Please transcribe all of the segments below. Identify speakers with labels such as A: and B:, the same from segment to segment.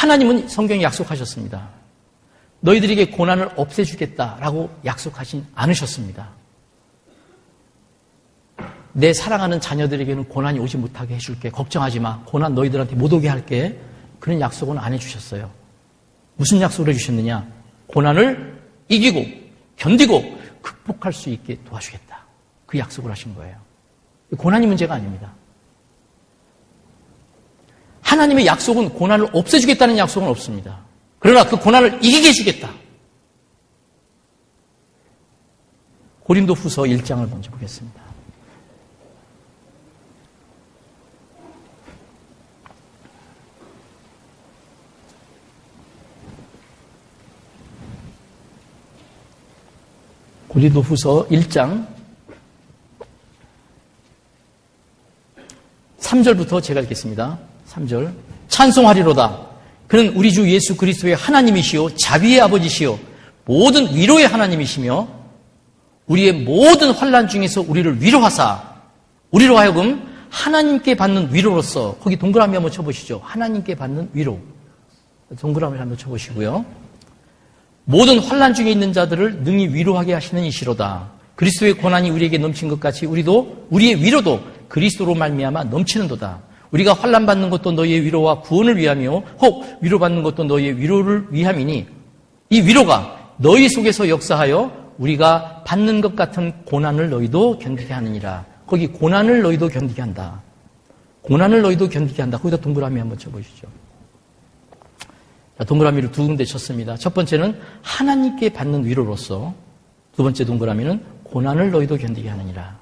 A: 하나님은 성경에 약속하셨습니다. 너희들에게 고난을 없애주겠다라고 약속하진 않으셨습니다. 내 사랑하는 자녀들에게는 고난이 오지 못하게 해줄게. 걱정하지 마. 고난 너희들한테 못 오게 할게. 그런 약속은 안 해주셨어요. 무슨 약속을 해주셨느냐? 고난을 이기고 견디고 극복할 수 있게 도와주겠다. 그 약속을 하신 거예요. 고난이 문제가 아닙니다. 하나님의 약속은 고난을 없애주겠다는 약속은 없습니다. 그러나 그 고난을 이기게 해주겠다. 고린도후서 1장을 먼저 보겠습니다. 고린도후서 1장 3절부터 제가 읽겠습니다. 3절. 찬송하리로다. 그는 우리 주 예수 그리스도의 하나님이시요 자비의 아버지시요 모든 위로의 하나님이시며 우리의 모든 환난 중에서 우리를 위로하사 우리로 하여금 하나님께 받는 위로로서 거기 동그라미 한번 쳐보시죠. 하나님께 받는 위로. 동그라미를 한번 쳐보시고요. 모든 환난 중에 있는 자들을 능히 위로하게 하시는 이시로다. 그리스도의 고난이 우리에게 넘친 것 같이 우리의 위로도 그리스도로 말미암아 넘치는도다. 우리가 환난 받는 것도 너희의 위로와 구원을 위하며 혹 위로받는 것도 너희의 위로를 위함이니 이 위로가 너희 속에서 역사하여 우리가 받는 것 같은 고난을 너희도 견디게 하느니라. 거기 고난을 너희도 견디게 한다. 고난을 너희도 견디게 한다. 거기다 동그라미 한번 쳐보시죠. 동그라미를 두 군데 쳤습니다. 첫 번째는 하나님께 받는 위로로서, 두 번째 동그라미는 고난을 너희도 견디게 하느니라.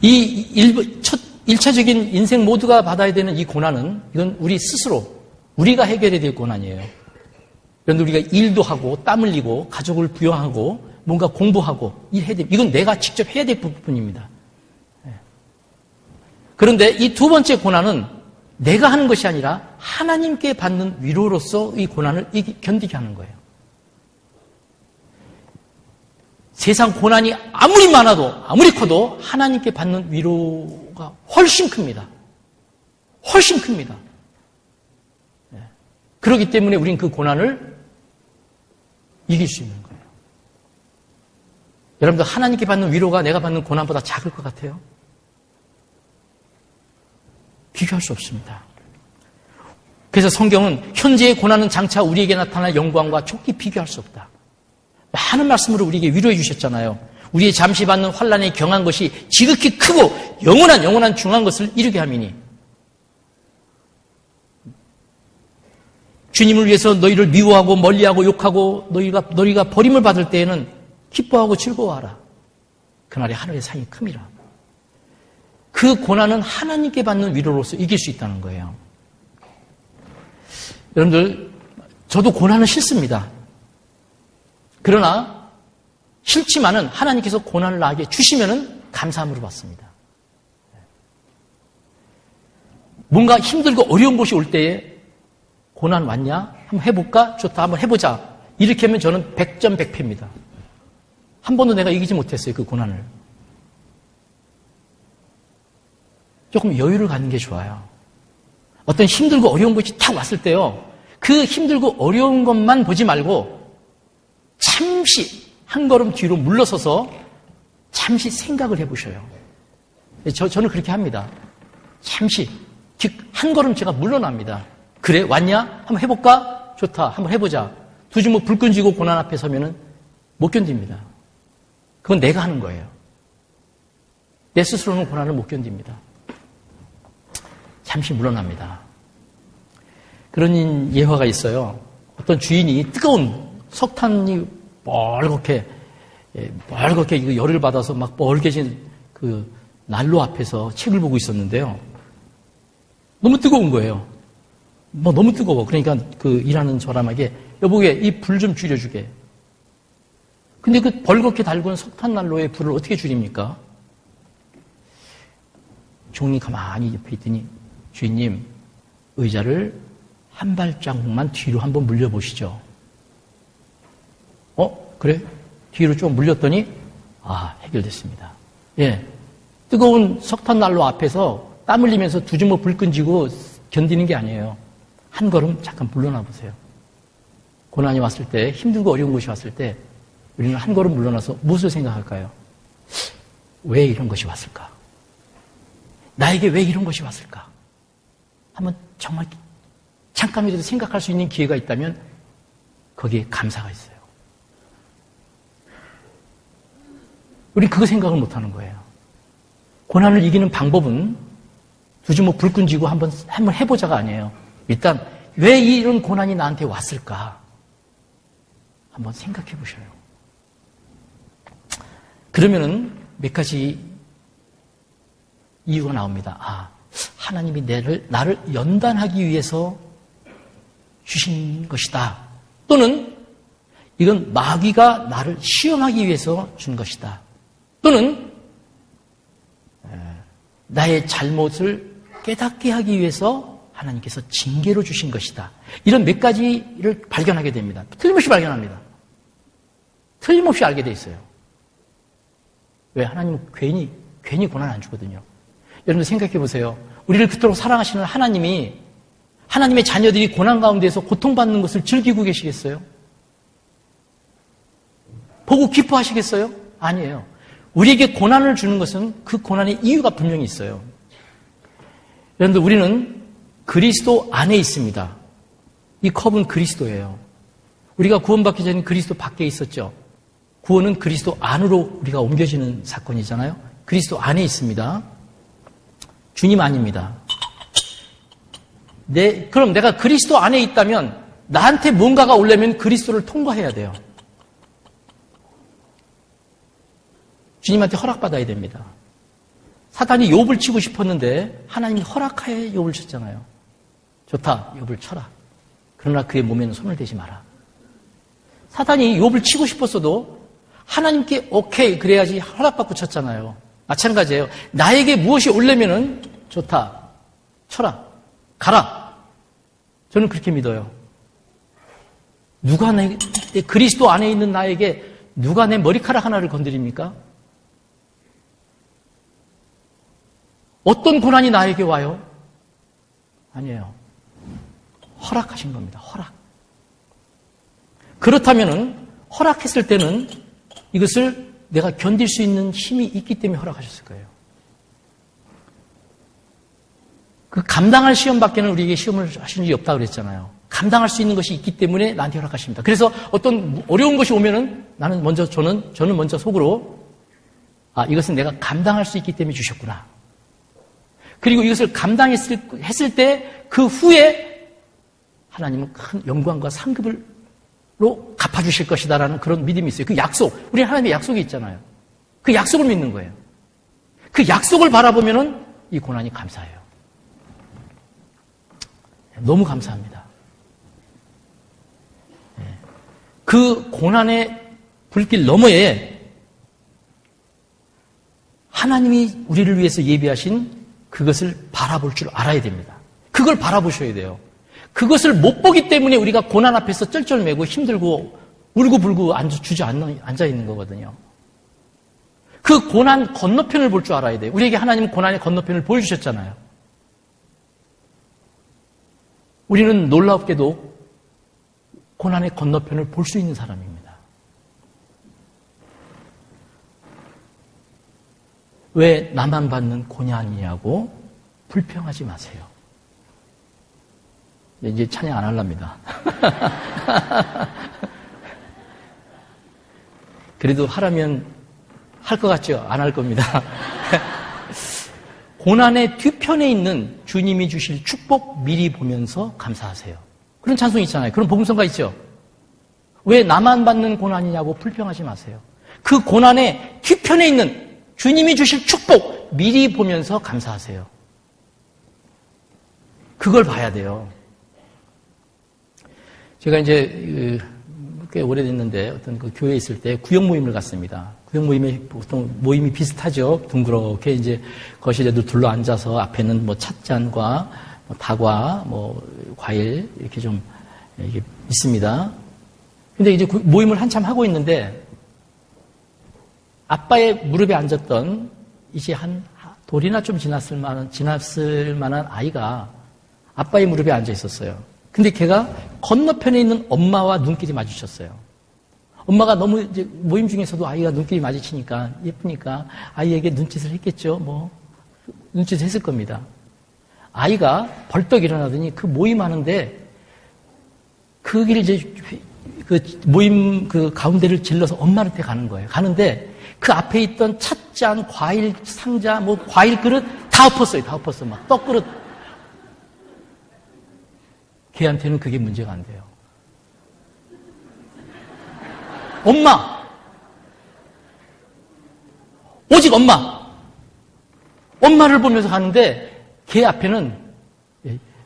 A: 이 1차적인 인생 모두가 받아야 되는 이 고난은 이건 우리 스스로 우리가 해결해야 될 고난이에요. 그런데 우리가 일도 하고 땀 흘리고 가족을 부양하고 뭔가 공부하고 일해야 돼. 이건 내가 직접 해야 될 부분입니다. 그런데 이 두 번째 고난은 내가 하는 것이 아니라 하나님께 받는 위로로서 이 고난을 견디게 하는 거예요. 세상 고난이 아무리 많아도 아무리 커도 하나님께 받는 위로가 훨씬 큽니다. 훨씬 큽니다. 그렇기 때문에 우리는 그 고난을 이길 수 있는 거예요. 여러분들 하나님께 받는 위로가 내가 받는 고난보다 작을 것 같아요? 비교할 수 없습니다. 그래서 성경은 현재의 고난은 장차 우리에게 나타날 영광과 촉기 비교할 수 없다. 많은 말씀으로 우리에게 위로해 주셨잖아요. 우리의 잠시 받는 환난에 경한 것이 지극히 크고 영원한 중한 것을 이루게 함이니 주님을 위해서 너희를 미워하고 멀리하고 욕하고 너희가 버림을 받을 때에는 기뻐하고 즐거워하라. 그날의 하늘의 상이 큼이라. 그 고난은 하나님께 받는 위로로서 이길 수 있다는 거예요. 여러분들, 저도 고난은 싫습니다. 그러나 싫지만은 하나님께서 고난을 나에게 주시면은 감사함으로 받습니다. 뭔가 힘들고 어려운 것이 올 때에 고난 왔냐? 한번 해볼까? 좋다. 한번 해보자. 이렇게 하면 저는 100점 100패입니다. 한 번도 내가 이기지 못했어요. 그 고난을. 조금 여유를 갖는 게 좋아요. 어떤 힘들고 어려운 것이 탁 왔을 때요. 그 힘들고 어려운 것만 보지 말고 잠시 한 걸음 뒤로 물러서서 잠시 생각을 해보셔요. 저는 그렇게 합니다. 잠시 한 걸음 제가 물러납니다. 그래? 왔냐? 한번 해볼까? 좋다. 한번 해보자. 두 주먹 불끈 쥐고 고난 앞에 서면은 못 견딥니다. 그건 내가 하는 거예요. 내 스스로는 고난을 못 견딥니다. 잠시 물러납니다. 그런 예화가 있어요. 어떤 주인이 뜨거운 석탄이 멀겋게 열을 받아서 막 멀게진 그 난로 앞에서 책을 보고 있었는데요. 너무 뜨거운 거예요. 너무 뜨거워. 그러니까 그 일하는 사람에게 여보게 이 불 좀 줄여주게. 근데 그 벌겋게 달군 석탄 난로에 불을 어떻게 줄입니까? 종이 가만히 옆에 있더니 주인님 의자를 한 발자국만 뒤로 한번 물려보시죠. 그래? 뒤로 좀 물렸더니 해결됐습니다. 예, 뜨거운 석탄 난로 앞에서 땀 흘리면서 두 주먹 불 끈 쥐고 견디는 게 아니에요. 한 걸음 잠깐 물러나 보세요. 고난이 왔을 때, 힘들고 어려운 것이 왔을 때 우리는 한 걸음 물러나서 무엇을 생각할까요? 왜 이런 것이 왔을까? 나에게 왜 이런 것이 왔을까? 한번 정말 잠깐이라도 생각할 수 있는 기회가 있다면 거기에 감사가 있어요. 우린 그거 생각을 못하는 거예요. 고난을 이기는 방법은 두지 뭐 불 끈지고 한번 해보자가 아니에요. 일단 왜 이런 고난이 나한테 왔을까? 한번 생각해 보셔요. 그러면은 몇 가지 이유가 나옵니다. 하나님이 나를 연단하기 위해서 주신 것이다. 또는 이건 마귀가 나를 시험하기 위해서 준 것이다. 또는 나의 잘못을 깨닫게 하기 위해서 하나님께서 징계로 주신 것이다. 이런 몇 가지를 발견하게 됩니다. 틀림없이 발견합니다. 틀림없이 알게 돼 있어요. 왜? 하나님은 괜히 고난 안 주거든요. 여러분들 생각해 보세요. 우리를 그토록 사랑하시는 하나님이 하나님의 자녀들이 고난 가운데서 고통받는 것을 즐기고 계시겠어요? 보고 기뻐하시겠어요? 아니에요. 우리에게 고난을 주는 것은 그 고난의 이유가 분명히 있어요. 여러분들 우리는 그리스도 안에 있습니다. 이 컵은 그리스도예요. 우리가 구원받기 전에 그리스도 밖에 있었죠. 구원은 그리스도 안으로 우리가 옮겨지는 사건이잖아요. 그리스도 안에 있습니다. 주님 아닙니다. 그럼 내가 그리스도 안에 있다면 나한테 뭔가가 오려면 그리스도를 통과해야 돼요. 주님한테 허락받아야 됩니다. 사탄이 욥을 치고 싶었는데 하나님이 허락하에 욥을 쳤잖아요. 좋다, 욥을 쳐라. 그러나 그의 몸에는 손을 대지 마라. 사탄이 욥을 치고 싶었어도 하나님께 오케이 그래야지 허락받고 쳤잖아요. 마찬가지예요. 나에게 무엇이 오려면은 좋다, 쳐라, 가라. 저는 그렇게 믿어요. 누가 그리스도 안에 있는 나에게 누가 내 머리카락 하나를 건드립니까? 어떤 고난이 나에게 와요? 아니에요. 허락하신 겁니다. 허락. 그렇다면은 허락했을 때는 이것을 내가 견딜 수 있는 힘이 있기 때문에 허락하셨을 거예요. 그 감당할 시험밖에는 우리에게 시험을 하신 적이 없다고 그랬잖아요. 감당할 수 있는 것이 있기 때문에 나한테 허락하십니다. 그래서 어떤 어려운 것이 오면은 저는 먼저 속으로 이것은 내가 감당할 수 있기 때문에 주셨구나. 그리고 이것을 감당했을 때 그 후에 하나님은 큰 영광과 상급으로 갚아주실 것이다라는 그런 믿음이 있어요. 그 약속, 우리 하나님의 약속이 있잖아요. 그 약속을 믿는 거예요. 그 약속을 바라보면은 이 고난이 감사해요. 너무 감사합니다. 그 고난의 불길 너머에 하나님이 우리를 위해서 예비하신 그것을 바라볼 줄 알아야 됩니다. 그걸 바라보셔야 돼요. 그것을 못 보기 때문에 우리가 고난 앞에서 쩔쩔매고 힘들고 울고불고 앉아 있는 거거든요. 그 고난 건너편을 볼 줄 알아야 돼요. 우리에게 하나님은 고난의 건너편을 보여주셨잖아요. 우리는 놀랍게도 고난의 건너편을 볼 수 있는 사람입니다. 왜 나만 받는 고난이냐고 불평하지 마세요. 이제 찬양 안 하랍니다. 그래도 하라면 할 것 같죠? 안 할 겁니다. 고난의 뒤편에 있는 주님이 주실 축복 미리 보면서 감사하세요. 그런 찬송이 있잖아요. 그런 복음성가 있죠? 왜 나만 받는 고난이냐고 불평하지 마세요. 그 고난의 뒤편에 있는 주님이 주실 축복 미리 보면서 감사하세요. 그걸 봐야 돼요. 제가 이제 꽤 오래됐는데 어떤 그 교회에 있을 때 구역 모임을 갔습니다. 구역 모임이 보통 모임이 비슷하죠. 둥그렇게 이제 거실에도 둘러 앉아서 앞에는 뭐 찻잔과 뭐 다과, 뭐 과일 이렇게 좀 이게 있습니다. 근데 이제 모임을 한참 하고 있는데 아빠의 무릎에 앉았던 이제 한 돌이나 좀 지났을 만한 아이가 아빠의 무릎에 앉아 있었어요. 근데 걔가 건너편에 있는 엄마와 눈길이 마주쳤어요. 엄마가 너무 이제 모임 중에서도 아이가 눈길이 마주치니까 예쁘니까 아이에게 눈짓을 했겠죠. 뭐 눈짓을 했을 겁니다. 아이가 벌떡 일어나더니 그 모임하는데 그 길 이제 그 모임 그 가운데를 질러서 엄마한테 가는 거예요. 가는데 그 앞에 있던 찻잔, 과일 상자, 뭐 과일 그릇 다 엎었어요. 다 엎었어. 막 떡그릇. 걔한테는 그게 문제가 안 돼요. 엄마. 오직 엄마. 엄마를 보면서 가는데 걔 앞에는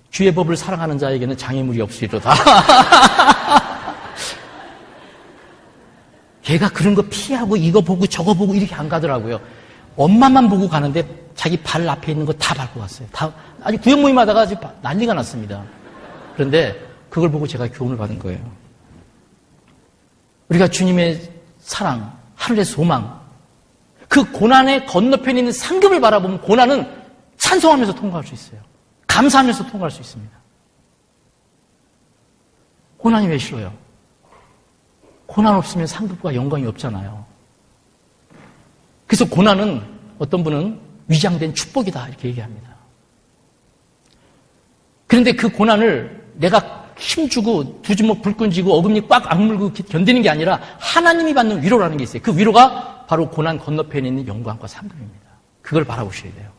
A: 주의 법을 사랑하는 자에게는 장애물이 없으리로다. 걔가 그런 거 피하고 이거 보고 저거 보고 이렇게 안 가더라고요. 엄마만 보고 가는데 자기 발 앞에 있는 거 다 밟고 갔어요. 다 아주 구역 모임하다가 아주 난리가 났습니다. 그런데 그걸 보고 제가 교훈을 받은 거예요. 우리가 주님의 사랑, 하늘의 소망, 그 고난의 건너편에 있는 상급을 바라보면 고난은 찬송하면서 통과할 수 있어요. 감사하면서 통과할 수 있습니다. 고난이 왜 싫어요? 고난 없으면 상급과 영광이 없잖아요. 그래서 고난은 어떤 분은 위장된 축복이다 이렇게 얘기합니다. 그런데 그 고난을 내가 힘주고 두 주먹 불끈 쥐고 어금니 꽉 악물고 견디는 게 아니라 하나님이 받는 위로라는 게 있어요. 그 위로가 바로 고난 건너편에 있는 영광과 상급입니다. 그걸 바라보셔야 돼요.